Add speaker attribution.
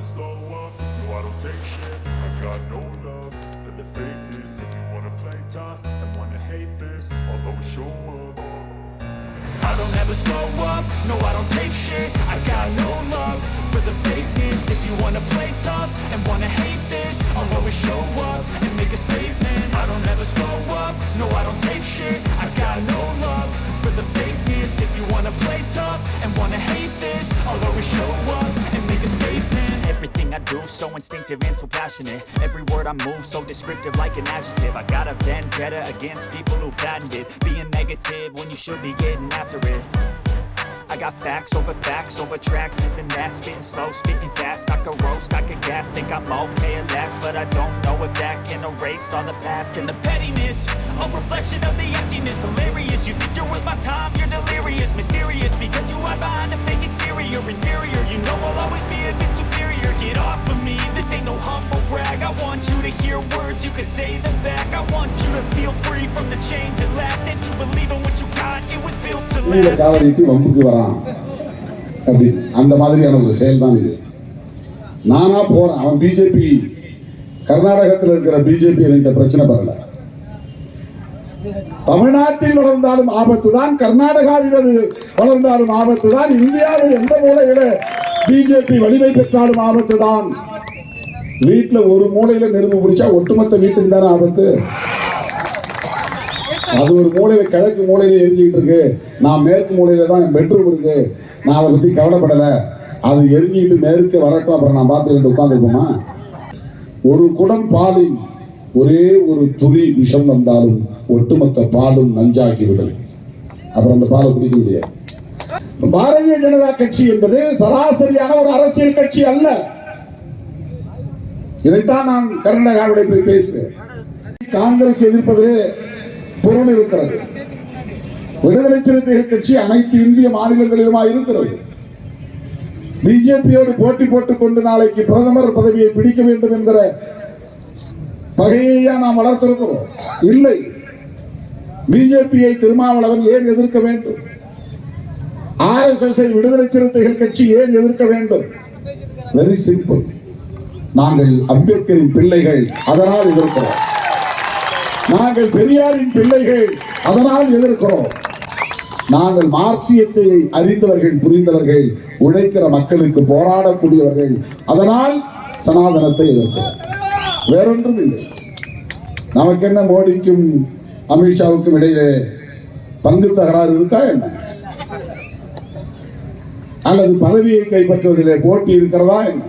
Speaker 1: slow up, no I don't take shit. I got no love for the fakeness. If you wanna play tough and wanna hate this, I'll always show up. I don't ever slow up, no I don't take shit. I got no love for the fakeness. If you wanna play tough and wanna hate this, I'll always show up and make a statement. I don't ever slow up, no I don't take shit. I got no love for the fakeness. If you wanna play tough and wanna hate this, I'll always show up and make a statement. Everything I do so instinctive and so passionate. Every word I move so descriptive like an adjective. I got a vendetta against people who patented being negative when you should be getting after it. I got facts over tracks, this and that. Spitting slow, spitting fast. I could roast, I could gas. Think I'm okay at last, but I don't know if that can erase all the past. And the pettiness, a reflection of the emptiness. Hilarious, you think you're worth my time, you're delirious. Mysterious, because you are behind a fake exterior. Inferior, you know I'll always be a bit superior. Get off of me, this ain't no humble brag. I want you to hear words, you can say them back. I want you to feel free from the chains at last. And to believe in what you got, it was built to last.
Speaker 2: அப்படி அந்த மாதிரியான ஒரு செயல் தான் இது. நானா போறேன், அவன் பிஜேபி கர்நாடகத்தில் இருக்கிற பிஜேபி என்கிட்ட பிரச்சனை பண்ணல. தமிழ்நாட்டில் வளர்ந்தாலும் ஆபத்து தான், கர்நாடகாவில் வளர்ந்தாலும் ஆபத்து தான், இந்தியாவில் எந்த மூலையில பிஜேபி வலிமை பெற்றாலும் ஆபத்து தான். வீட்டில் ஒரு மூலையில நெருப்பு பிடிச்சா ஒட்டுமொத்த வீட்டுக்கு தானே ஆபத்து. அது ஒரு மூலையில கிழக்கு மூலையில எரிஞ்சுக்கிட்டு இருக்கு, நான் மேற்கு மூலையில தான் பெட்ரூம் இருக்கு, நான் அதை பத்தி கவலைப்படலை, அது எரிஞ்சுக்கிட்டு மேற்கு வரட்டும், அப்புறம் நான் பார்த்து உட்காந்துருப்போமா. ஒரு குடம் பாலில் ஒரே ஒரு துளி விஷம் வந்தாலும் ஒட்டுமொத்த பாலும் நஞ்சாகிவிடும். அப்புறம் அந்த பாலை குடிக்க முடியாது. பாரதிய ஜனதா கட்சி என்பது சராசரியான ஒரு அரசியல் கட்சி அல்ல. இதைத்தான் நான் கர்நாடகாவுடைய போய் பேசுவேன். காங்கிரஸ் எதிர்ப்பதிலே பொருள் இருக்கிறது. விடுதலை சிறுத்தைகள் கட்சி அனைத்து இந்திய மாநிலங்களிலுமா இருக்கிறது. பிஜேபியோடு போட்டி போட்டுக் கொண்டு நாளைக்கு பிரதமர் பதவியை பிடிக்க வேண்டும் என்கிற பகையை நாம் வளர்த்திருக்கிறோம். இல்லை, பிஜேபியை திருமாவளவன் ஏன் எதிர்க்க வேண்டும்? RSS விடுதலை சிறுத்தைகள் கட்சி ஏன் எதிர்க்க வேண்டும்? Very simple. நாங்கள் அம்பேத்கரின் பிள்ளைகள், அதனால் எதிர்க்கிறோம். நாங்கள் பெரியாரின் பிள்ளைகள், அதனால் எதிர்க்கிறோம். நாங்கள் மார்க்சியத்தை அறிந்தவர்கள், புரிந்தவர்கள், உழைக்கிற மக்களுக்கு போராடக்கூடியவர்கள், அதனால் சனாதனத்தை எதிர்க்கிறோம். வேறொன்றும் இல்லை. நமக்கு என்ன மோடிக்கும் அமித்ஷாவுக்கும் இடையிலே பங்கு தகராறு இருக்கா என்ன? அல்லது பதவியை கைப்பற்றுவதிலே போட்டி இருக்கிறதா என்ன?